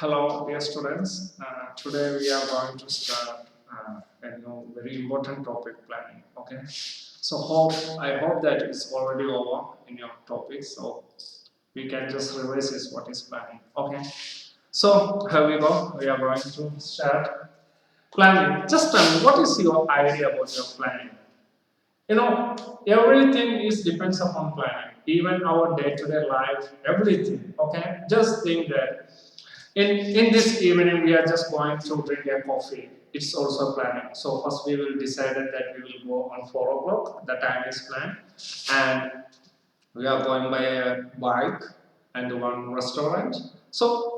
Hello, dear students. Today we are going to start very important topic planning. Okay, so I hope that it's already over in your topic, so we can just revise this what is planning. Okay, so here we go. We are going to start planning. Just tell me what is your idea about your planning? Everything is depends upon planning. Even our day-to-day life, everything. Okay, just think that in this evening we are just going to drink a coffee. It's also planning. So first we will decide that we will go on 4 o'clock. The time is planned, and we are going by a bike and one restaurant. So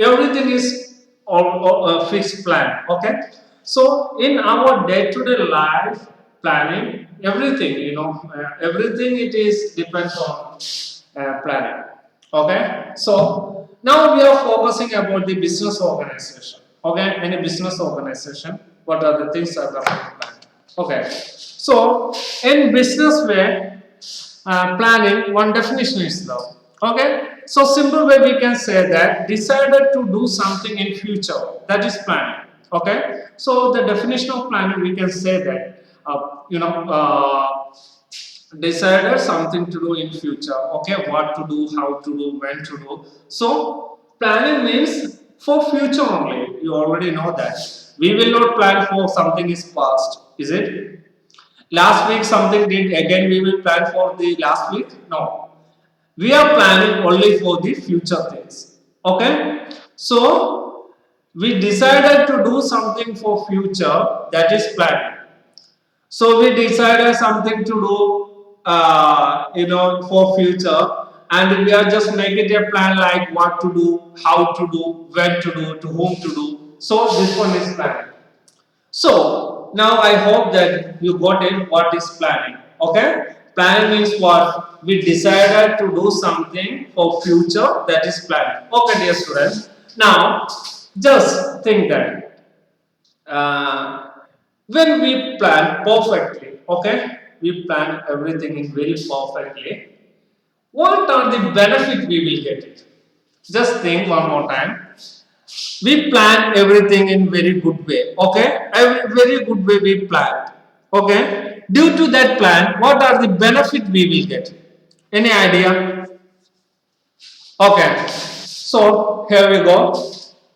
everything is all a fixed plan. Okay. So in our day-to-day life planning, everything everything it is depends on planning. Okay. So now we are focusing about the business organization. Okay. Any business organization, what are the things are going to plan? Okay. So in business way, planning, one definition is love. Okay, so simple way we can say that decided to do something in future, that is planning. Okay, so the definition of planning we can say that decided something to do in future. Okay, what to do, how to do, when to do. So planning means for future only. You already know that we will not plan for something is past, is it? Last week something did, again we will plan for the last week? No. We are planning only for the future things. Okay? So, we decided to do something for future, that is planning. So, we decided something to do, for future, and we are just making a plan like what to do, how to do, when to do, to whom to do. So, this one is planning. So now I hope that you got it what is planning. Okay? Planning means what? We decided to do something for future, that is planning. Okay, dear students. Now just think that when we plan perfectly, okay, we plan everything in very perfectly. What are the benefit we will get it? Just think one more time. We plan everything in very good way. Okay, every very good way we planned. Okay, due to that plan, what are the benefit we will get? Any idea? Okay, so here we go.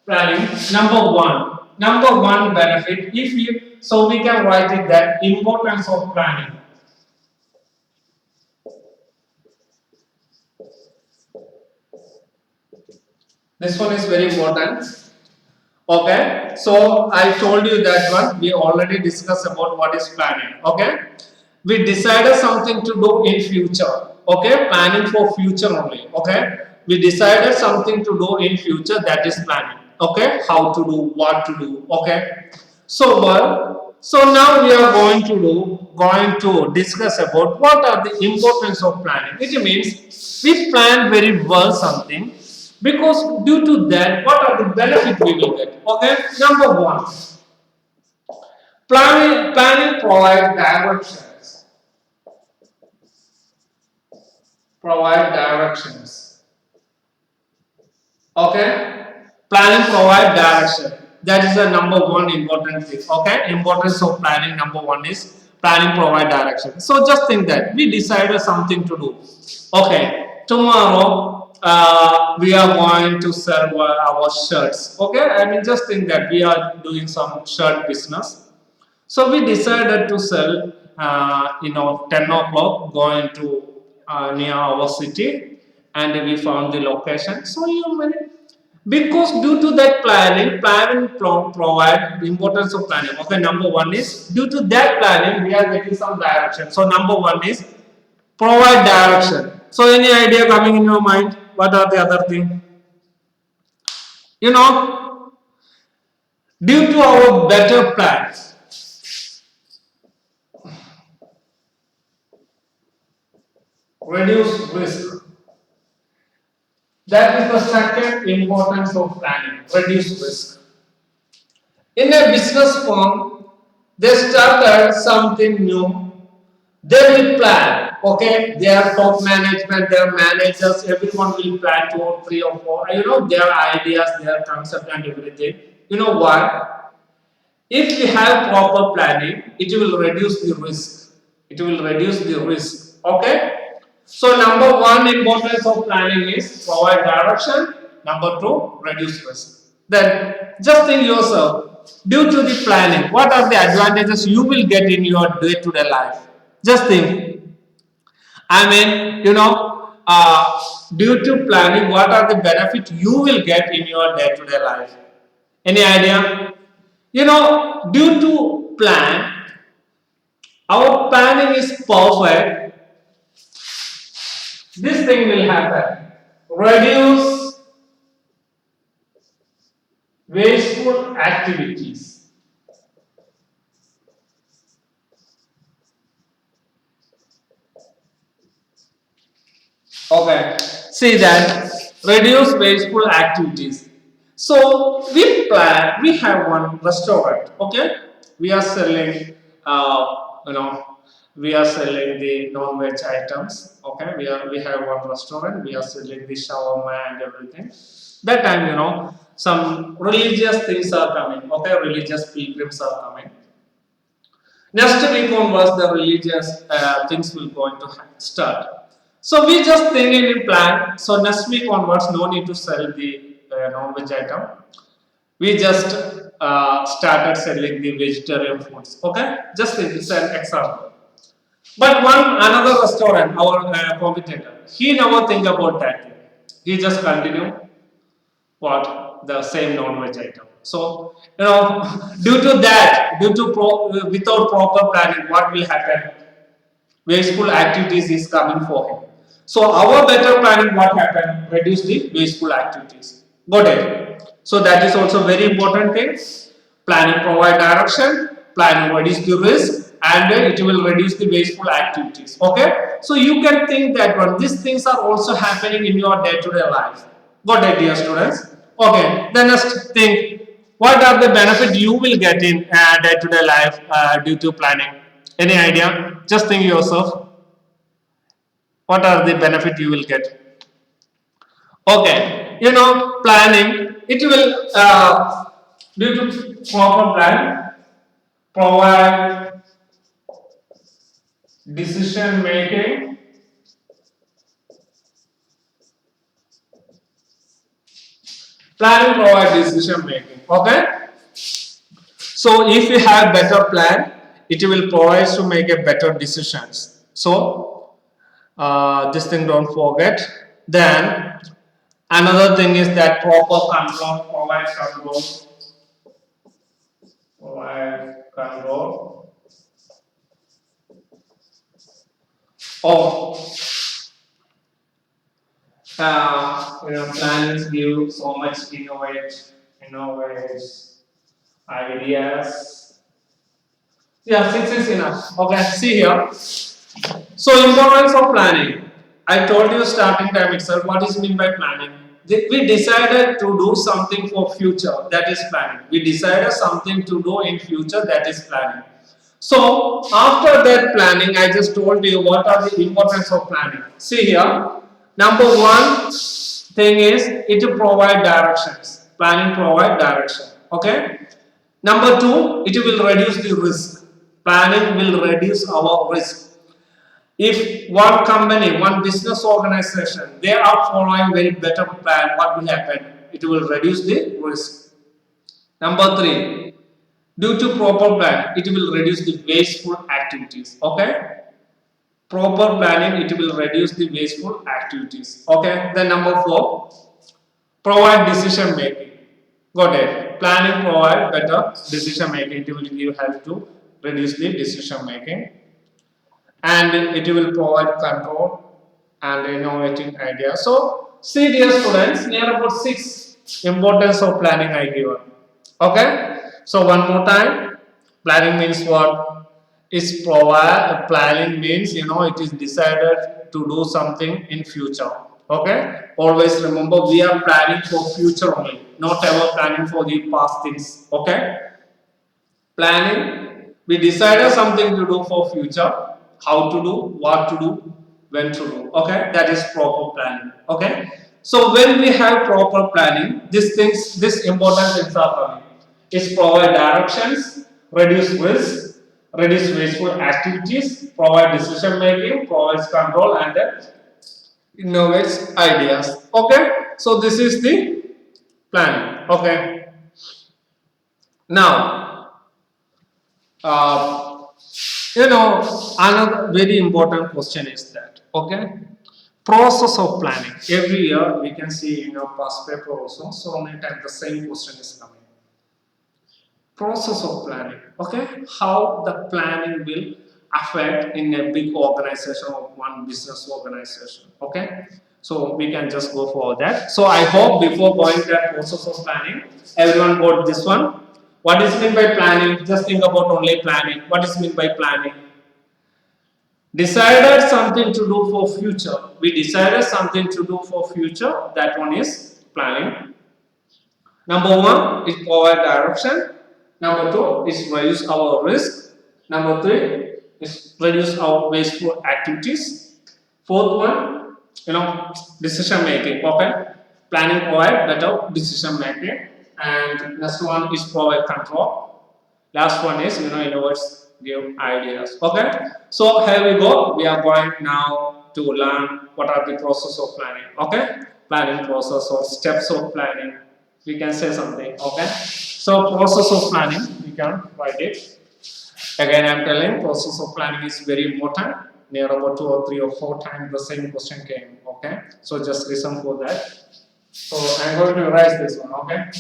Planning number one benefit. If you so we can write it that importance of planning. This one is very important. Okay, so I told you that one. We already discussed about what is planning. Okay, we decided something to do in future. Okay, planning for future only. Okay, we decided something to do in future, that is planning. Okay, how to do, what to do. Okay, so now we are going to discuss about what are the importance of planning. It means we plan very well something, because due to that, what are the benefits we will get? Okay, number one, planning provide directions. Provide directions. Okay, planning provide direction. That is the number one important thing. Okay, importance of planning number one is planning provide direction. So just think that we decided something to do. Okay, tomorrow we are going to sell our shirts. Okay, I mean just think that we are doing some shirt business. So we decided to sell, 10 o'clock going to near our city, and we found the location. So because due to that planning provide the importance of planning. Okay, number one is due to that planning we are getting some direction. So number one is provide direction. So any idea coming in your mind? What are the other thing? You know, due to our better plans, reduce risk. That is the second importance of planning, reduce risk. In a business firm, they started something new, they will plan. Okay, their top management, their managers, everyone will plan 2 or 3 or 4. Their ideas, their concept, and everything. You know why? If we have proper planning, it will reduce the risk. It will reduce the risk. Okay. So number one importance of planning is provide direction. Number two, reduce risk. Then just think yourself, due to the planning, what are the advantages you will get in your day-to-day life? Just think. I mean, due to planning, what are the benefits you will get in your day-to-day life? Any idea? Due to plan, our planning is perfect. This thing will happen. Reduce wasteful activities. Okay. See that. Reduce wasteful activities. So we have one restaurant. Okay. We are selling, you know, we are selling the non-veg items. Okay. We have one restaurant. We are selling the shawarma and everything. That time, some religious things are coming. Okay. Religious pilgrims are coming. Next week onwards, the religious things will going to start. So we just think in plan. So next week onwards, no need to sell the non-veg item. We just started selling the vegetarian foods. Okay, just think it's an example. But another restaurant, our competitor, he never think about that thing. He just continue what the same non-veg item. So due to that, without proper planning, what will happen? Wasteful activities is coming for him. So our better planning, what happened? Reduce the wasteful activities. Got it? So that is also very important thing. Planning provide direction, planning reduce the risk, and it will reduce the wasteful activities. Okay? So you can think that one. These things are also happening in your day-to-day life. Got it, dear students? Okay. Then next thing, what are the benefits you will get in day-to-day life due to planning? Any idea? Just think yourself. What are the benefit you will get? Okay, planning. It will due to proper plan provide decision making. Planning provide decision making. Okay. So if you have better plan, it will provide to make a better decisions. So this thing don't forget. Then another thing is that proper control provides control. Provide control of plans give so much innovate ideas. Yeah, 6 is enough. Okay, see here. So importance of planning. I told you starting time itself. What is mean by planning? We decided to do something for future. That is planning. We decided something to do in future. That is planning. So after that planning, I just told you what are the importance of planning. See here. Number one thing is it will provide directions. Planning provide direction. Okay. Number two, it will reduce the risk. Planning will reduce our risk. If one company, one business organization, they are following very better plan, what will happen? It will reduce the risk. Number three, due to proper plan, it will reduce the wasteful activities. Okay? Proper planning, it will reduce the wasteful activities. Okay? Then number four, provide decision making. Got it? Planning provide better decision making. It will give help to reduce the decision making. And it will provide control and innovating ideas. So, see dear students, near about 6 importance of planning I given. Okay? So one more time, planning means what? Is provide planning means it is decided to do something in future. Okay? Always remember we are planning for future only, not ever planning for the past things. Okay? Planning, we decided something to do for future, how to do, what to do, when to do. Okay, that is proper planning. Okay, so when we have proper planning, these things, these important things are coming. It's provide directions, reduce risk, reduce wasteful activities, provide decision making, provides control, and innovates ideas. Okay, so this is the planning. Okay, now uh, another very important question is that, okay, process of planning. Every year we can see in your past paper also, so many times the same question is coming. Process of planning, okay, how the planning will affect in a big organization or one business organization. Okay, so we can just go for that. So I hope before going to that process of planning, everyone got this one. What is meant by planning? Just think about only planning. What is meant by planning? Decided something to do for future. We decided something to do for future. That one is planning. Number one is provide direction. Number two is reduce our risk. Number three is reduce our wasteful activities. Fourth one, decision making. Okay, planning provide better decision making. And next one is provide control. Last one is innovates, give ideas. Okay, so here we go. We are going now to learn what are the process of planning. Okay, planning process or steps of planning. We can say something. Okay, so process of planning. We can write it. Again, I'm telling process of planning is very important. Near about 2 or 3 or 4 times the same question came. Okay, so just listen for that. So I'm going to write this one. Okay.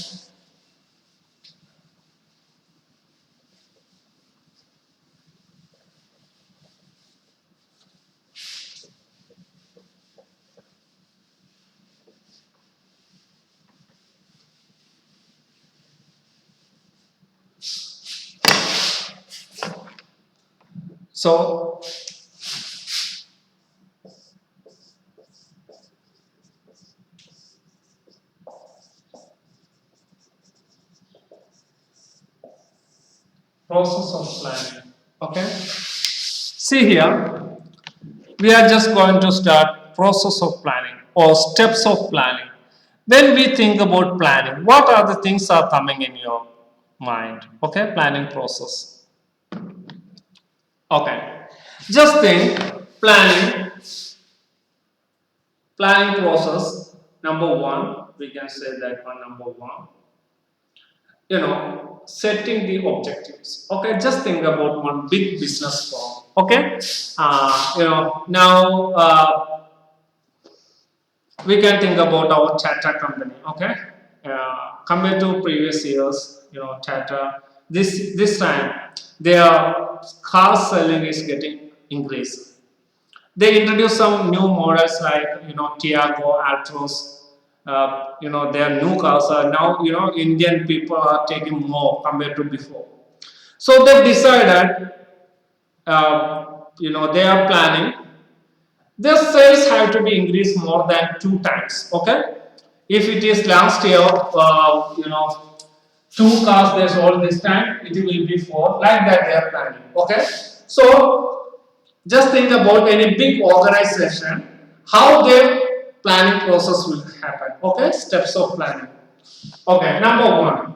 So process of planning. Okay. See here, we are just going to start process of planning or steps of planning. When we think about planning, what are the things are coming in your mind? Okay, planning process. Okay, just think planning process. Number one, we can say that one. Number one, setting the objectives. Okay, just think about one big business firm. Okay, now we can think about our Tata company. Okay, compared to previous years, Tata this time their car selling is getting increased. They introduce some new models like Tiago, Altos. Their new cars are now Indian people are taking more compared to before. So they decided, they are planning. Their sales have to be increased more than 2 times. Okay, if it is last year, two cars they sold this time, it will be four. Like that they are planning. Okay, so just think about any big organization, how their planning process will happen. Okay, steps of planning. Okay, number one,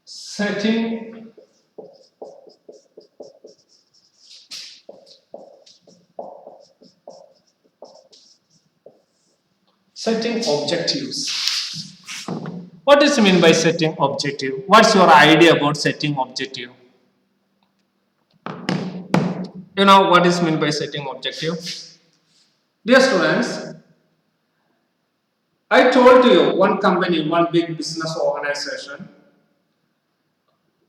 setting objectives. What does it mean by setting objective? What's your idea about setting objective? What is meant by setting objective? Dear students, I told you one company, one big business organization,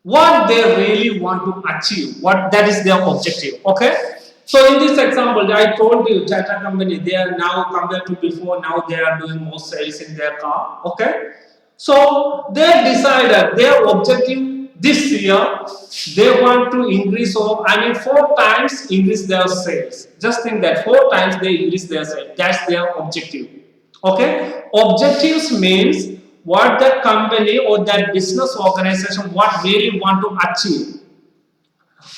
what they really want to achieve, what that is their objective. Okay, so in this example I told you Tata company, they are now compared to before, now they are doing more sales in their car. Okay, so they decided their objective this year, they want to increase, or 4 times increase their sales. Just think that 4 times they increase their sales, that's their objective. Okay, objectives means what that company or that business organization what really want to achieve.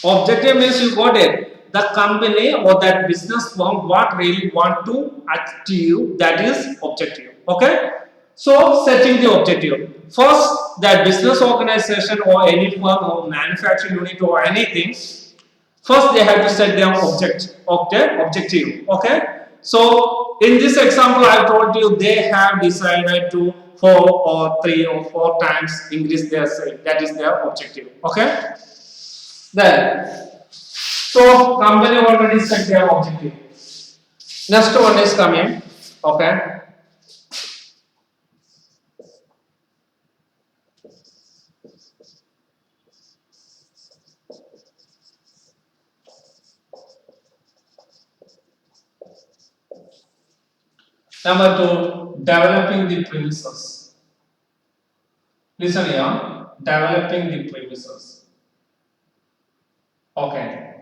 Objective means you got it. The company or that business firm what really want to achieve, that is objective. Okay. So setting the objective. First, that business organization or any firm or manufacturing unit or anything. First, they have to set their objective. Okay. So in this example, I told you they have decided to 4 or 3 or 4 times increase their sale. That is their objective. Okay. Then, so company already set their objective. Next one is coming. Okay. Number two, developing the premises. Listen here, developing the premises. Okay.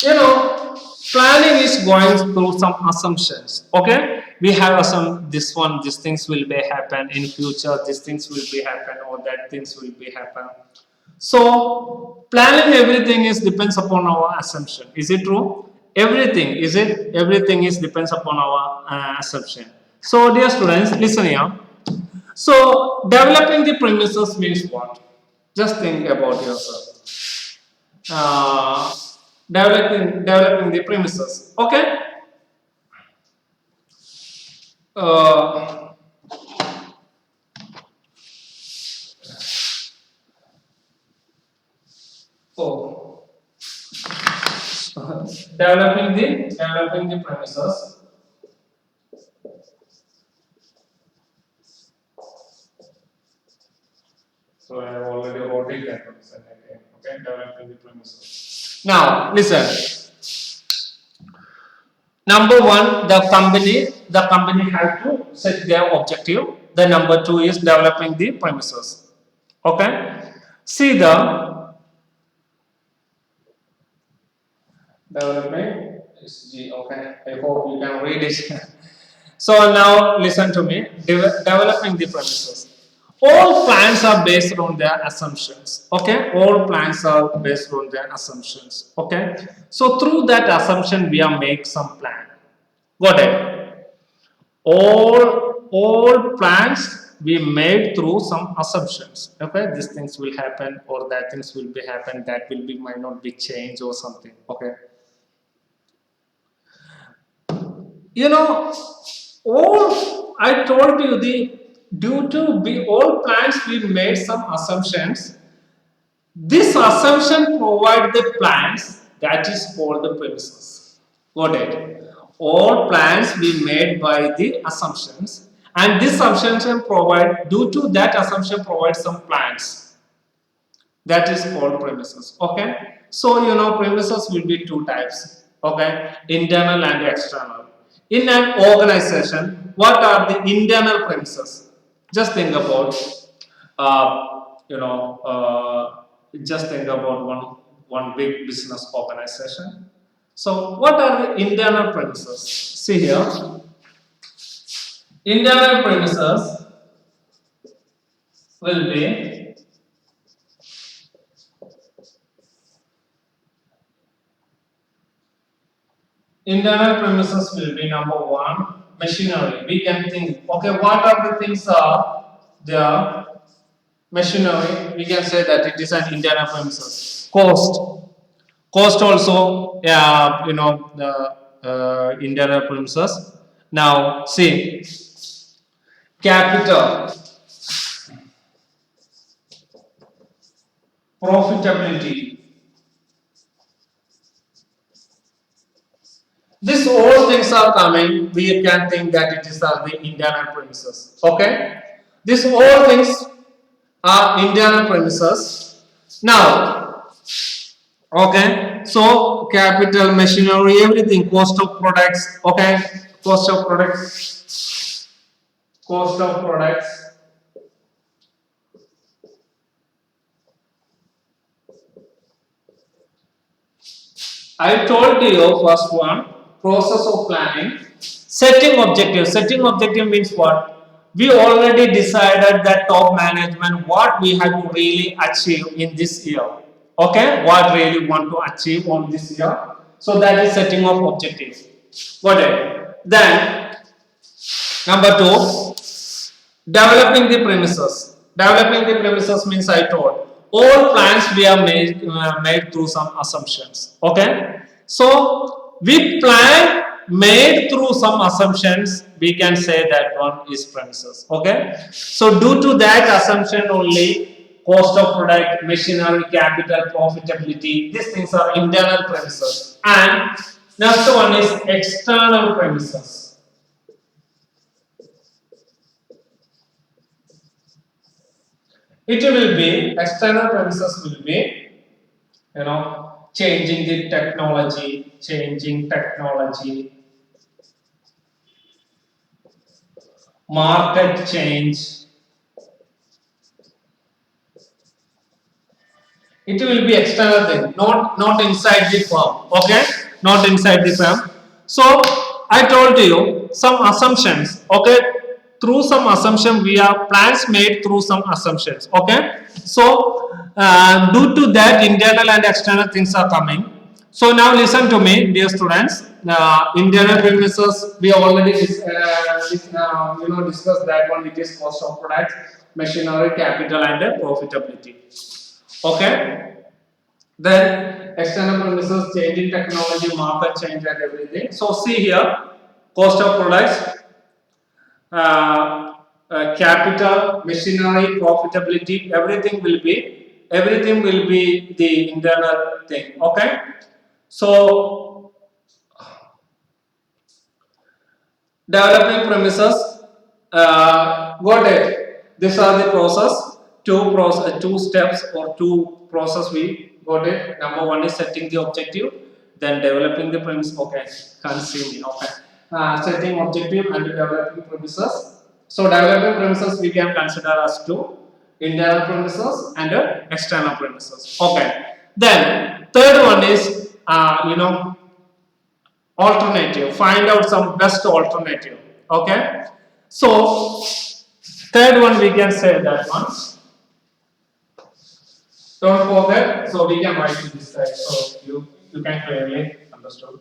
You know, planning is going through some assumptions. Okay, we have some this one, these things will be happen in future. These things will be happen, or that things will be happen. So planning everything is depends upon our assumption. Is it true? Everything is it? Everything is depends upon our assumption. So dear students, listen here. So developing the premises means what? Just think about yourself. Uh, developing the premises. Okay. Uh, oh. Developing the premises. So I have already wrote it that okay, developing the premises. Now listen. Number one, the company have to set their objective. The number two is developing the premises. Okay. See the development is G. Okay. I hope you can read it. So now listen to me. Developing the premises. All plans are based on their assumptions. Okay. All plans are based on their assumptions. Okay. So through that assumption, we are make some plan. Got it? All plans we made through some assumptions. Okay, these things will happen or that things will be happen. That will be might not be changed or something. Okay. You know, all I told you the due to be all plans we made some assumptions. This assumption provide the plans that is called the premises. Got it? All plans we made by the assumptions, and this assumption provide due to that assumption provide some plans that is called premises. Okay. So you know premises will be two types. Okay, internal and external. In an organization, what are the internal premises? Just think about you know. Just think about one big business organization. So what are the internal premises? See here, internal premises will be number one, machinery. We can think, okay, what are the things are there? Machinery, we can say that it is an internal premises. Cost also, yeah, you know, the internal premises. Now, see, capital, profitability. These all things are coming. We can think that it is the internal premises. Okay, these all things are internal premises. Now, okay, so capital, machinery, everything, cost of products. Okay, cost of products, cost of products. I told you first one, process of planning. Setting objective. Setting objective means what? We already decided that top management what we have to really achieve in this year. Okay, what really want to achieve on this year. So that is setting of objective. Got it. Then number two, developing the premises. Developing the premises means I told all plans we are made through some assumptions. Okay, so we plan made through some assumptions. We can say that one is premises. Okay, so due to that assumption only, cost of product, machinery, capital, profitability. These things are internal premises. And next one is external premises. It will be external premises will be changing technology, market change. It will be external thing, not inside the firm. Okay, not inside the firm. So I told you some assumptions. Okay, through some assumption we are plans made through some assumptions. Okay, so due to that internal and external things are coming. So now listen to me, dear students. Internal premises we already discussed that one. It is cost of products, machinery, capital, and profitability. Okay. Then external premises, changing technology, market change, and everything. So see here, cost of products, uh, capital, machinery, profitability, everything will be the internal thing. Okay. So developing premises, got it. These are the process. Two steps or two process we got it. Number one is setting the objective, then developing the premise. Okay, can't see me. Okay, setting objective and developing premises. So developing premises we can consider as two: internal premises and external premises. Okay. Then third one is alternative, find out some best alternative. Okay, so third one we can say that one, don't forget, so we can write it this side so you can clearly understand.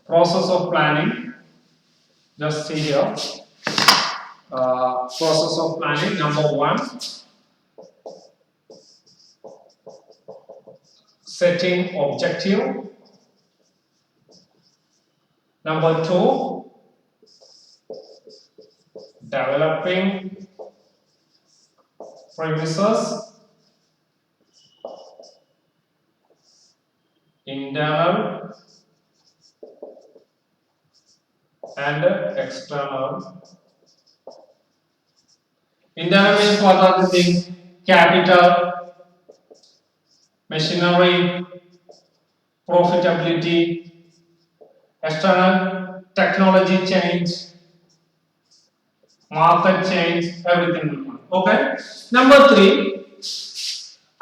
Process of planning, just see here, process of planning. Number one, setting objective. Number two, developing premises, internal and external. Internal means what are the things? Capital, machinery, profitability, external technology change, market change, everything will come. Okay. Number three,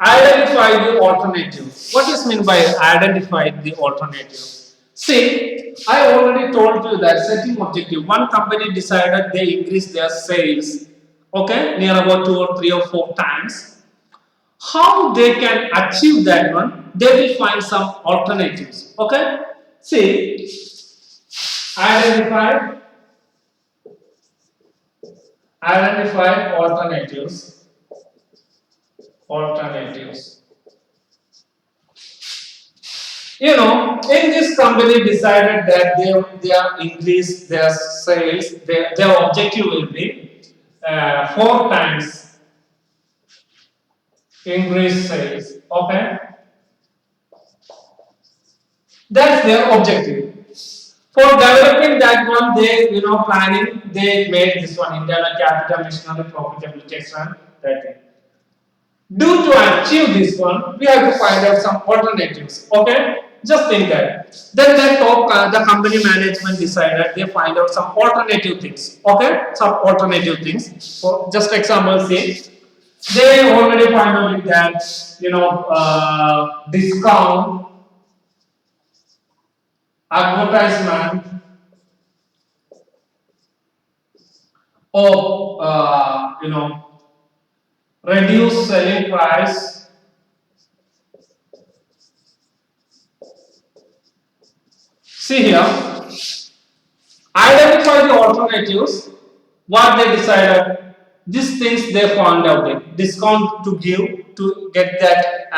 identify the alternative. What is meant by identify the alternative? See, I already told you that setting objective. One company decided they increase their sales, okay, near about 2 or 3 or 4 times. How they can achieve that one? They will find some alternatives. Okay, see, identify alternatives. In this company decided that they are increase their sales. Their objective will be 4 times increase sales. Okay, that's their objective. For developing that one, they planning. They made this one internal capital, machinery, profitability, etc. That thing. Due to achieve this one, we have to find out some alternatives. Okay, just think that. Then the company management decided they find out some alternative things. Okay, some alternative things. For just example, say they already find out that discount, advertisement, or reduce selling price, see here, identify the alternatives, what they decided, these things they found out it, discount to give to get that,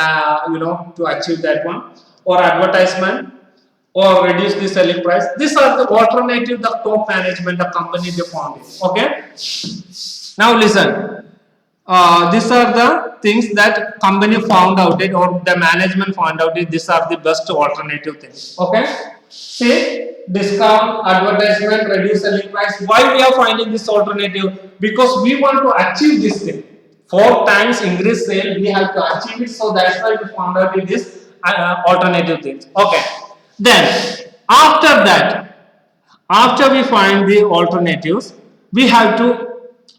to achieve that one, or advertisement, or reduce the selling price. These are the alternative the top management, the company they found it. Okay. Now listen. These are the things that company found out it or the management found out it. These are the best alternative things. Okay. See, discount, advertisement, reduce selling price. Why we are finding this alternative? Because we want to achieve this thing. 4 times increase sale, we have to achieve it. So that's why we found out it is alternative things. Okay. Then after that, after we find the alternatives, we have to,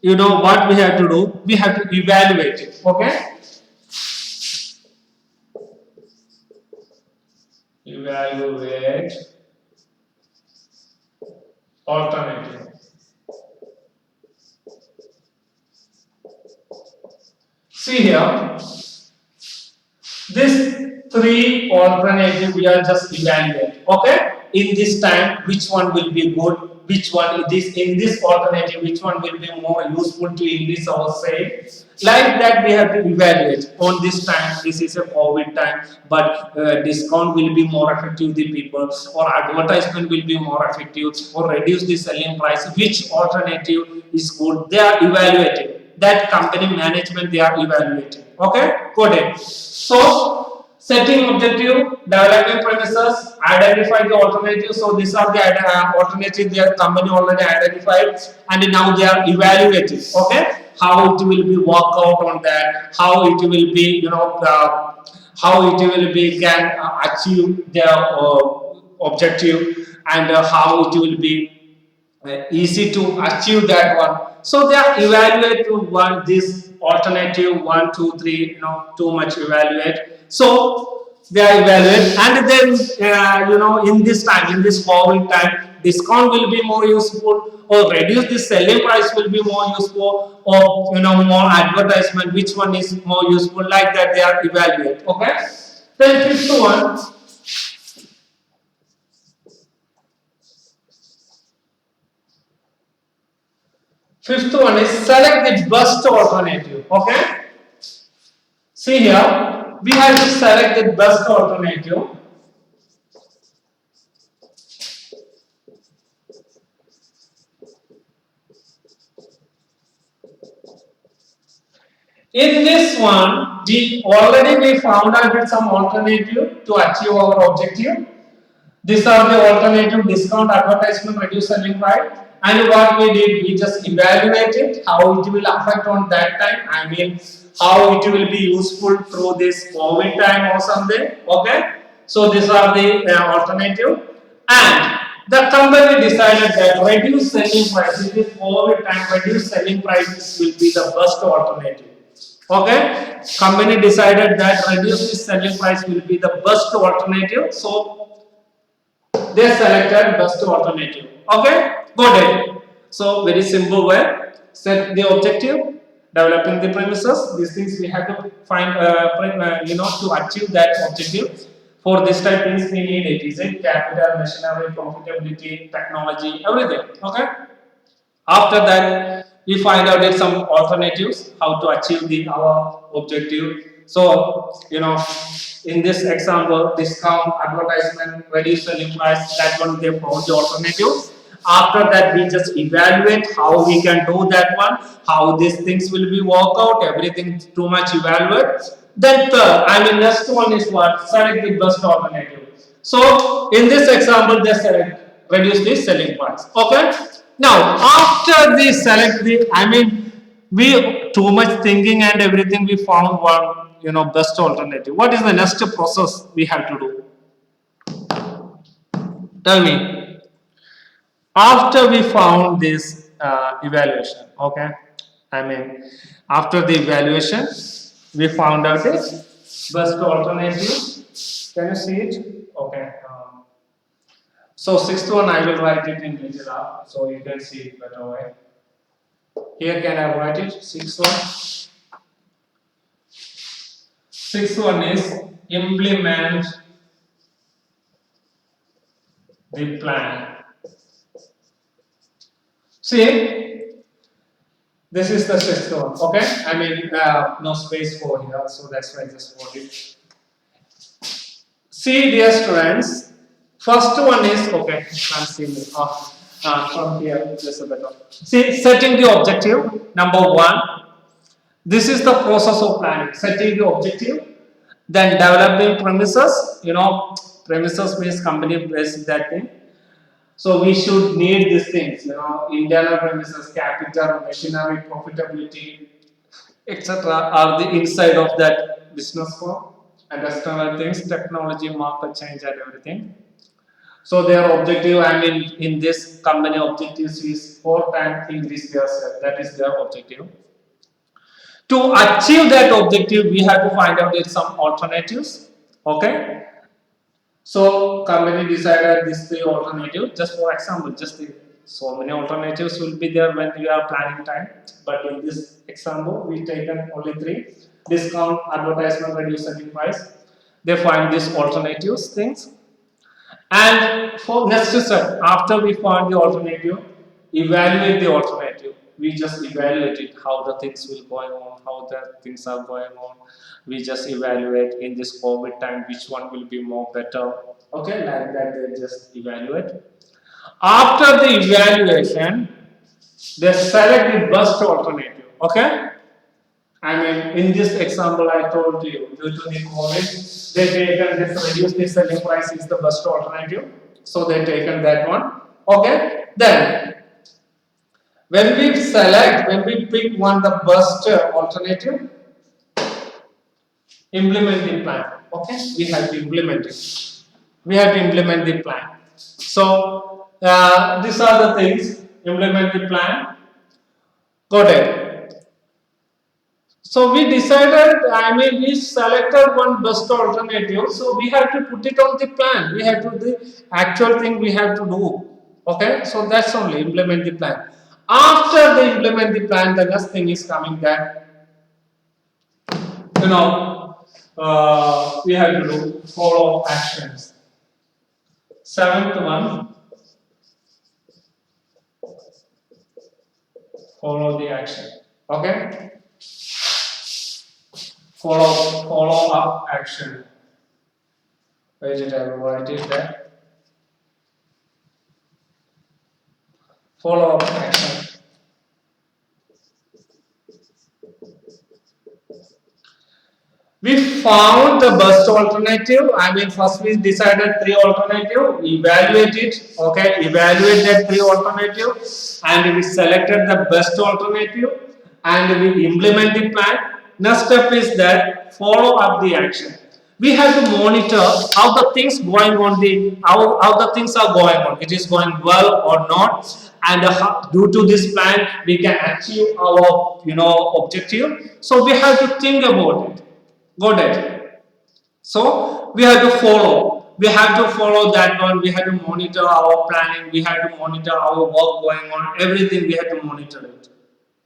what we have to do, we have to evaluate it. Okay. Evaluate alternative. See here, this 3 alternative we are just evaluate. Okay. In this time, which one will be good, which one this in this alternative, which one will be more useful to increase our sale. Like that we have to evaluate. On this time, this is a COVID time, but discount will be more effective to the people, or advertisement will be more effective, or reduce the selling price. Which alternative is good? They are evaluating. That company management they are evaluating. Okay, got it. So setting objective, developing premises, identify the alternative. So these are the alternatives their company already identified, and now they are evaluating. Okay, how it will be work out on that, how it will be, how it will be can achieve their objective, and how it will be easy to achieve that one. So they are evaluate to one this alternative 1, 2, 3, too much evaluate. So they are evaluate, and then in this time, in this COVID time, discount will be more useful, or reduce the selling price will be more useful, or more advertisement. Which one is more useful? Like that they are evaluate. Okay. Then fifth one. Fifth one is select the best alternative. Okay. See here, we have to select the best alternative. In this one, we found out some alternative to achieve our objective. These are the alternative: discount, advertisement, reduce selling price. And what we did, we just evaluated how it will affect on that time. I mean, how it will be useful through this COVID time or something. Okay. So these are the alternative. And the company decided that reduce selling price in this COVID time, reduce selling prices will be the best alternative. Okay. Company decided that reduce the selling price will be the best alternative. So they selected best alternative. Okay, got it. So very simple way. Set the objective, developing the premises. These things we have to find, to achieve that objective. For this type things we need it is it capital, machinery, profitability, technology, everything. Okay. After that, we find out that some alternatives how to achieve our objective. So in this example, discount, advertisement, reduce selling price. That one they found the alternatives. After that, we just evaluate how we can do that one, how these things will be work out. Everything too much evaluate. Then third, next one is what? Select the best alternative. So in this example, they select reduce the selling price. Okay. Now after we select the, we too much thinking and everything, we found one best alternative. What is the next process we have to do? Tell me. After we found this evaluation, okay, after the evaluation, we found out this best alternative. Can you see it? Okay. So sixth one, I will write it in little up so you can see it better way. Here can I write it? Sixth one. Sixth one is implement the plan. See, this is the sixth one. Okay, I mean no space for here, so that's why I just put it. See, dear students, first one is okay. Can't see me. From here, just a better. See, setting the objective. Number one. This is the process of planning. Setting the objective, then developing premises. Premises means company based that thing. So we should need these things. Internal premises, capital, machinery, profitability, etc. are the inside of that business firm, and external things, technology, market change, and everything. So their objective, I mean, in this company objectives is 4 times increase their sale. That is their objective. To achieve that objective, we have to find out some alternatives. Okay. So company decided these three alternatives. Just for example, so many alternatives will be there when we are planning time. But in this example, we taken only three: discount, advertisement, reduce selling price. They find these alternatives things. And for next step, after we find the alternative, evaluate the alternative. We just evaluate it, how the things will going on, how the things are going on. We just evaluate in this COVID time which one will be more better. Okay, like that they just evaluate. After the evaluation, they select the best alternative. Okay. I mean, in this example, I told you, due to the COVID, they taken this reduce the selling price is the best alternative. So they taken that one. Okay. Then, when we pick one the best alternative, implement the plan. Okay. We have to implement it. We have to implement the plan. So these are the things. Implement the plan. Got it. So we decided, I mean, we selected one best alternative. So we have to put it on the plan. We have to the actual thing we have to do. Okay, so that's only implement the plan. After they implement the plan, the next thing is coming that we have to do follow actions. Seventh one, follow the action. Okay. Follow up action. Where did I write it there? Follow up action. We found the best alternative. I mean, first we decided three alternative. Evaluate it. Okay, evaluate that three alternative, and we selected the best alternative, and we implement the plan. Next step is that follow up the action. We have to monitor how the things going on how the things are going on. It is going well or not, and due to this plan we can achieve our objective. So we have to think about it. Got it? So we have to follow. We have to follow that one. We have to monitor our planning. We have to monitor our work going on. Everything we have to monitor it.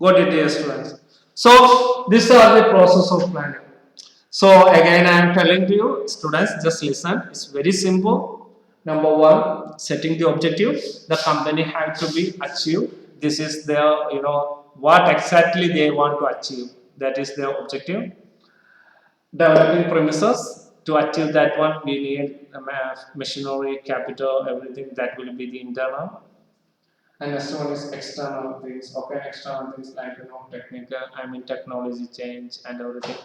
Got it, dear students? So these are the process of planning. So again, I am telling to you, students, just listen. It's very simple. Number one, setting the objective. The company has to be achieved. This is their, what exactly they want to achieve. That is their objective. Developing premises. To achieve that one, we need machinery, capital, everything. That will be the internal. And next one is external things. Okay, external things like technical, I mean technology change and everything.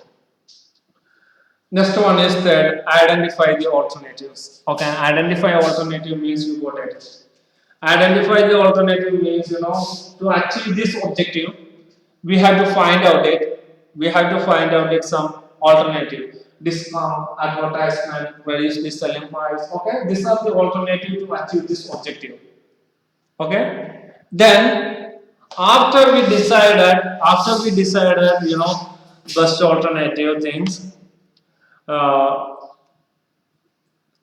Next one is that identify the alternatives. Okay, identify alternative means you got it. Identify the alternative means to achieve this objective, we have to find out it. We have to find out it some alternative. Discount, advertisement, reduce the selling price. Okay, these are the alternative to achieve this objective. Okay. Then after we decided, best alternative things.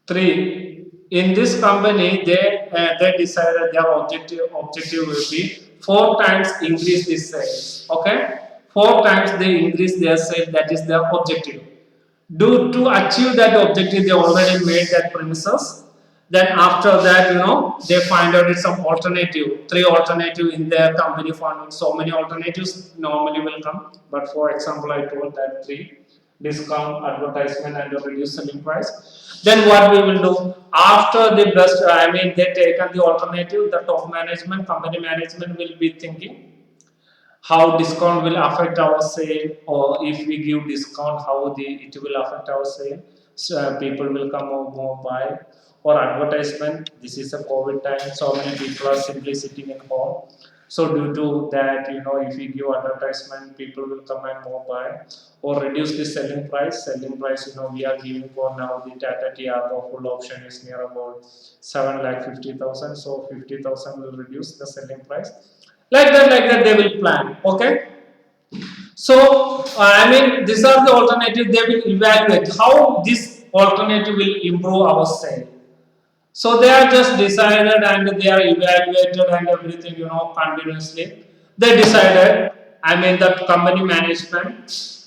Three. In this company, they decided their objective will be 4 times increase this sales. Okay, 4 times they increase their sales. That is their objective. Do to achieve that objective, they already made that premises. Then after that, they find out it's some alternative, three alternative in their company funding. So many alternatives normally will come. But for example, I told that three: discount, advertisement, and the reduced selling price. Then what we will do after the best? I mean, they taken the alternative. The top management, company management will be thinking how discount will affect our sale, or if we give discount how it will affect our sale. So people will come more buy. Or advertisement, this is a covid time, so many people are simply sitting at home, so due to that, if we give advertisement, people will come and more buy. Or reduce the selling price, we are giving for now the Tata Tiago full option is near about 7,50,000, so 50,000 will reduce the selling price. Like that they will plan. Okay, so I mean, these are the alternative. They will evaluate how this alternative will improve our sale. So they are just decided and they are evaluated and everything, continuously. They decided, I mean, the company management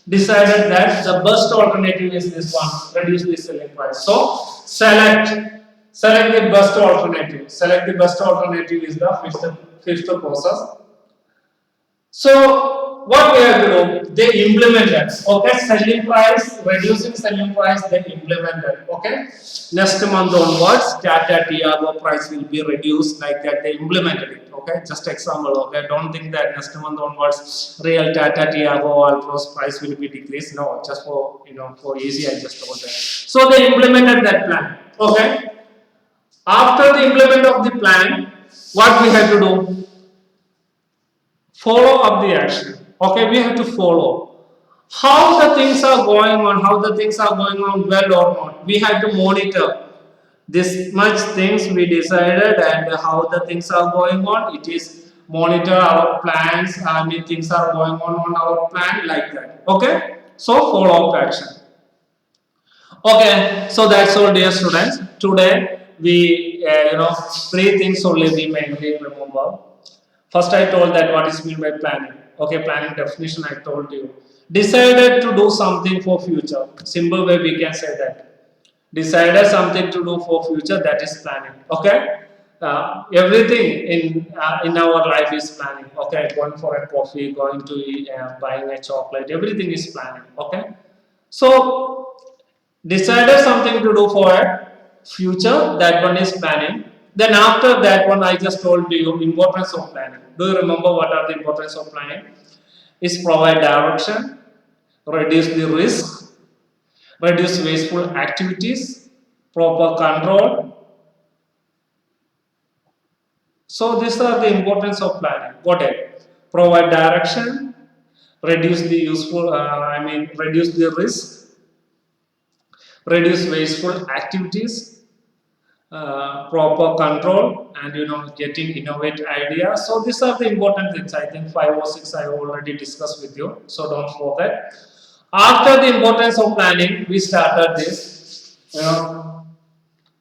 decided that the best alternative is this one, reduce the selling price. So select the best alternative. Select the best alternative is the fifth process. So what we have to do? They implemented. Okay, selling price, reducing selling price, they implemented. Okay, next month onwards, Tata Tiago price will be reduced like that. They implemented it. Okay, just example. Okay, don't think that next month onwards, real Tata Tiago Altro's price will be decreased. No, just for easy, I just told that. So they implemented that plan. Okay, after the implement of the plan, what we have to do? Follow up the action. Okay, we have to follow how the things are going on, how the things are going on well or not. We have to monitor this much things we decided and how the things are going on. It is monitor our plans. I mean, things are going on our plan like that. Okay, so follow up action. Okay, so that's all, dear students. Today we, three things only we mainly remember. First, I told that what is meant by planning. Okay, planning definition I told you. Decided to do something for future. Simple way we can say that. Decided something to do for future, that is planning. Okay. Everything in our life is planning. Okay, going for a coffee, going to buying a chocolate, everything is planning. Okay, so decided something to do for a future, that one is planning. Then after that one, I just told you importance of planning. Do you remember what are the importance of planning? Is provide direction, reduce the risk, reduce wasteful activities, proper control. So these are the importance of planning. What else? Provide direction, reduce the reduce the risk, reduce wasteful activities, proper control, and getting innovative ideas. So these are the important things. I think 5 or 6 I already discussed with you, so don't forget. After the importance of planning, we started this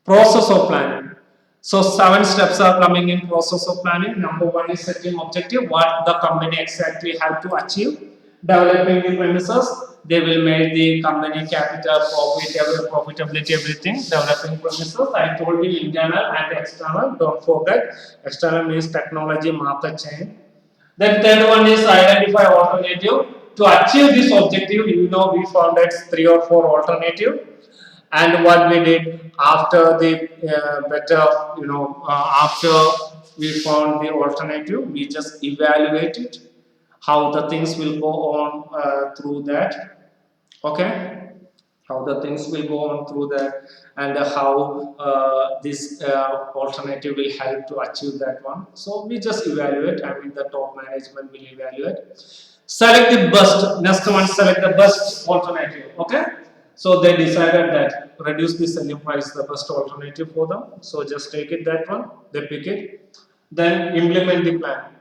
process of planning. So 7 steps are coming in process of planning. Number 1 is setting objective, what the company exactly have to achieve. Developing the premises, they will make the company capital, profitability, everything. Developing premises, I told you internal and external. Don't forget, external means technology, market chain. Then third one is identify alternative. To achieve this objective, we found that 3 or 4 alternative. And what we did after the after we found the alternative, we just evaluated how the things will go on through that. Okay, how the things will go on through that, and how this alternative will help to achieve that one. So we just evaluate. I mean, the top management will evaluate. Select the best. Next one, select the best alternative. Okay. So they decided that reduce the selling price the best alternative for them. So just take it that one. They pick it. Then implement the plan.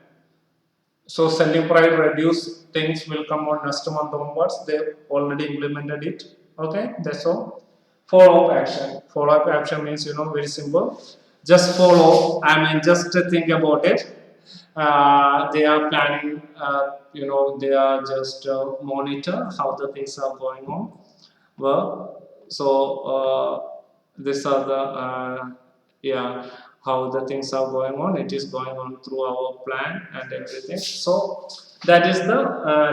So selling price reduce things will come on next month onwards. They already implemented it. Okay, that's all. Follow up action. Follow up action means very simple. Just follow. I mean, just think about it. They are planning. They are just monitor how the things are going on. Well, so these are the yeah, how the things are going on. It is going on through our plan and everything. So that is the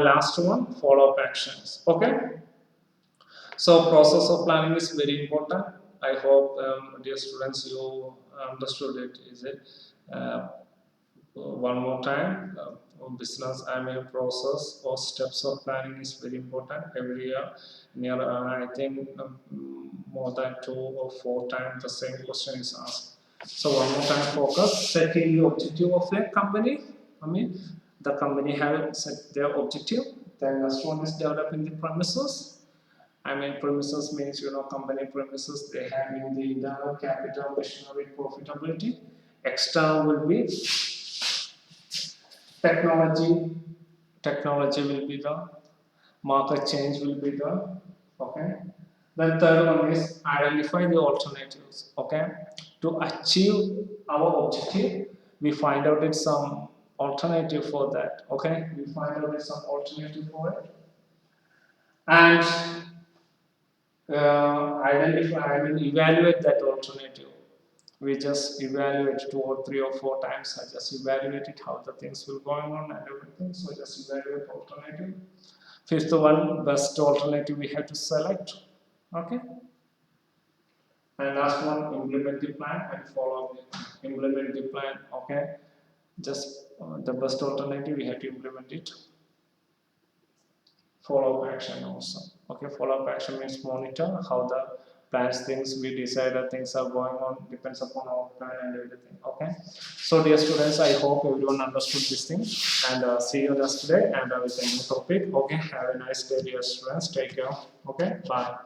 last one, follow up actions. Okay. So process of planning is very important. I hope, dear students, you understood it. Is it? One more time, business process or steps of planning is very important every year. Near, I think more than 2 or 4 times the same question is asked. So one more time, focus setting the objective of the company. I mean, the company have set their objective. Then next one is developing the premises. Premises means, company premises, they having the internal capital, machinery, profitability. External will be technology. Technology will be the market change will be the okay. Then third one is identify the alternatives. Okay, to achieve our objective, we find out it's some alternative for that. Okay, we find out it's some alternative for it, and evaluate that alternative. We just evaluate 2 or 3 or 4 times. I just evaluate it how the things will going on and everything. So just evaluate alternative. Fifth one, best alternative we have to select. Okay. And last one, implement the plan and follow up. Implement the plan. Okay. Just the best alternative we have to implement it. Follow-up action also. Okay, follow-up action means monitor how the plans things we decided things are going on depends upon our plan and everything. Okay, so dear students, I hope everyone understood this thing, and see you next day and with a new topic. Okay, have a nice day, dear students. Take care. Okay, bye.